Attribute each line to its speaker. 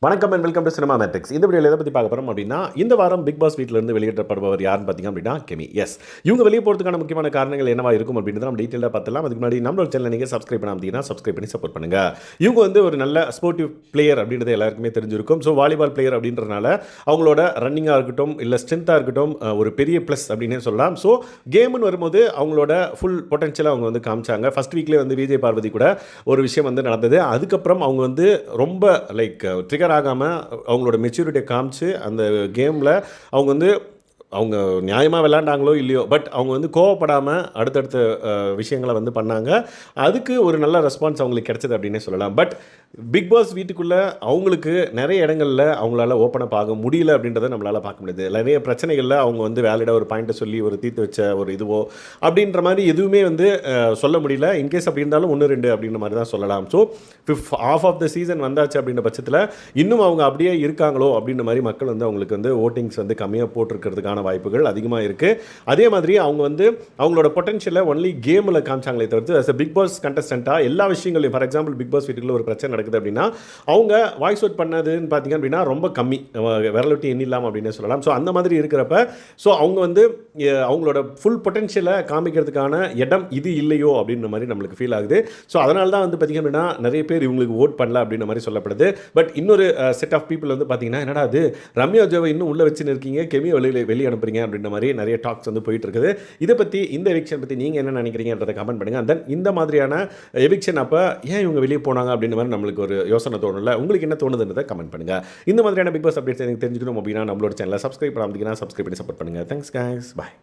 Speaker 1: வணக்கம் and welcome to cinema matrix. இந்த வீடியோவில் எதை பற்றி பார்க்க போகிறோம் அப்படின்னா, இந்த வாரம் பிக் பாஸ் வீட்டிலிருந்து வெளியேற்றப்படுபவர் யாருன்னு பார்த்தீங்க அப்படின்னா கெமி. எஸ், இவங்க வெளியே போகிறதுக்கான முக்கியமான காரணங்கள் என்னவா இருக்கும் அப்படின்றத நம்ம டீட்டெயிலாக பார்த்துலாம். அதுக்கு முன்னாடி நம்மளோட சேனலை நீங்கள் சப்ஸ்கிரைப் பண்ணாமல் சப்ஸ்கிரைப் பண்ணி சப்போர்ட் பண்ணுங்க. இவங்க வந்து ஒரு நல்ல ஸ்போர்ட்டிவ் பிளேயர் அப்படின்றது எல்லாருக்குமே தெரிஞ்சிருக்கும். ஸோ வாலிபால் பிளேயர் அப்படின்றனால அவங்களோட ரன்னிங்காக இருக்கட்டும் இல்லை ஸ்ட்ரென்த்தாக இருக்கட்டும் ஒரு பெரிய ப்ளஸ் அப்படின்னே சொல்லலாம். ஸோ கேம்னு வரும்போது அவங்களோட ஃபுல் பொட்டன்ஷியலை அவங்க வந்து காமிச்சாங்க. ஃபர்ஸ்ட் வீக்லேயே வந்து விஜய் பார்வதி கூட ஒரு விஷயம் வந்து நடந்தது. அதுக்கப்புறம் அவங்க வந்து ரொம்ப லைக் ட்ரிகர் ஆகாமல் அவங்களோட மெச்சூரிட்டியை காமிச்சு அந்த கேமில் அவங்க வந்து அவங்க நியாயமாக விளையாண்டாங்களோ இல்லையோ, பட் அவங்க வந்து கோவப்படாமல் அடுத்தடுத்த விஷயங்களை வந்து பண்ணாங்க. அதுக்கு ஒரு நல்ல ரெஸ்பான்ஸ் அவங்களுக்கு கிடைச்சது அப்படின்னே சொல்லலாம். பட் பிக் பாஸ் வீட்டுக்குள்ளே அவங்களுக்கு நிறைய இடங்களில் அவங்களால ஓப்பன் அப் ஆக முடியல அப்படின்றத நம்மளால் பார்க்க முடியுது. நிறைய பிரச்சனைகளில் அவங்க வந்து வேலிடாக ஒரு பாயிண்ட்டை சொல்லி ஒரு தீர்த்து வச்ச ஒரு இதுவோ அப்படின்ற மாதிரி எதுவுமே வந்து சொல்ல முடியல. இன்கேஸ் அப்படி இருந்தாலும் 1-2 அப்படின்ற மாதிரி தான் சொல்லலாம். So half of the season வந்தாச்சு அப்படின்ற பட்சத்தில் இன்னும் அவங்க அப்படியே இருக்காங்களோ அப்படின்ற மாதிரி மக்கள் வந்து அவங்களுக்கு வந்து ஓட்டிங்ஸ் வந்து கம்மியாக போட்டிருக்கிறதுக்கான வாய்ப்புகள் அதிகமாக இருக்குது. அதே மாதிரி அவங்க வந்து அவங்களோட பொட்டன்ஷியலை ஒன்லி கேமில் காமிச்சாங்களே தவிர்த்து அஸ் பிக் பாஸ் கண்டஸ்டண்ட்டாக எல்லா விஷயங்களையும், ஃபார் எக்ஸாம்பிள் பிக் பாஸ் வீட்டுக்குள்ள ஒரு பிரச்சனை நடக்குது அப்படின்னா அவங்க வாய்ஸ் அவுட் பண்ணதுன்னு பார்த்தீங்க அப்படின்னா ரொம்ப கம்மி, விரலொட்டி எண்ணிடலாம் அப்படின்னு சொல்லலாம். ஸோ அந்த மாதிரி இருக்கிறப்ப ஸோ அவங்க வந்து அவங்களோட ஃபுல் பொட்டன்ஷியலை காமிக்கிறதுக்கான இடம் இது இல்லையோ அப்படின்ற மாதிரி நம்மளுக்கு ஃபீல் ஆகுது. ஸோ அதனால தான் வந்து பார்த்திங்க அப்படின்னா நிறைய பேர் இவங்களுக்கு ஓட் பண்ணல அப்படின்ற மாதிரி சொல்லப்படுது. பட் இன்னொரு செட் ஆஃப் பீப்புள் வந்து பார்த்தீங்கன்னா என்னடா அது ரம்யா ஜோவை இன்னும் உள்ளே வச்சுன்னு இருக்கீங்க, கெமியை வெளியே அனுப்புறீங்க அப்படின்ற மாதிரி நிறைய டாக்ஸ் வந்து போயிட்டு இருக்குது. இதை பற்றி இந்த எவிக்ஷன் பற்றி நீங்கள் என்ன நினைக்கிறீங்கன்றதை கமெண்ட் பண்ணுங்கள். தென் இந்த மாதிரியான எவிக்ஷன் அப்போ ஏன் இவங்க வெளியே போனாங்க அப்படின்ற மாதிரி நம்மளுக்கு ஒரு யோசனை தோணல. உங்களுக்கு என்ன தோணுதுன்றதை கமெண்ட் பண்ணுங்கள். இந்த மாதிரியான பிக் பாஸ் அப்டேட்ஸ் எனக்கு தெரிஞ்சுக்கணும் அப்படின்னா நம்மளோட சேனலை சப்ஸ்கிரைப் பண்ணாமல் சப்ஸ்கிரைப் பண்ணி சப்போர்ட் பண்ணுங்கள். தேங்க்ஸ் கைஸ், பாய்.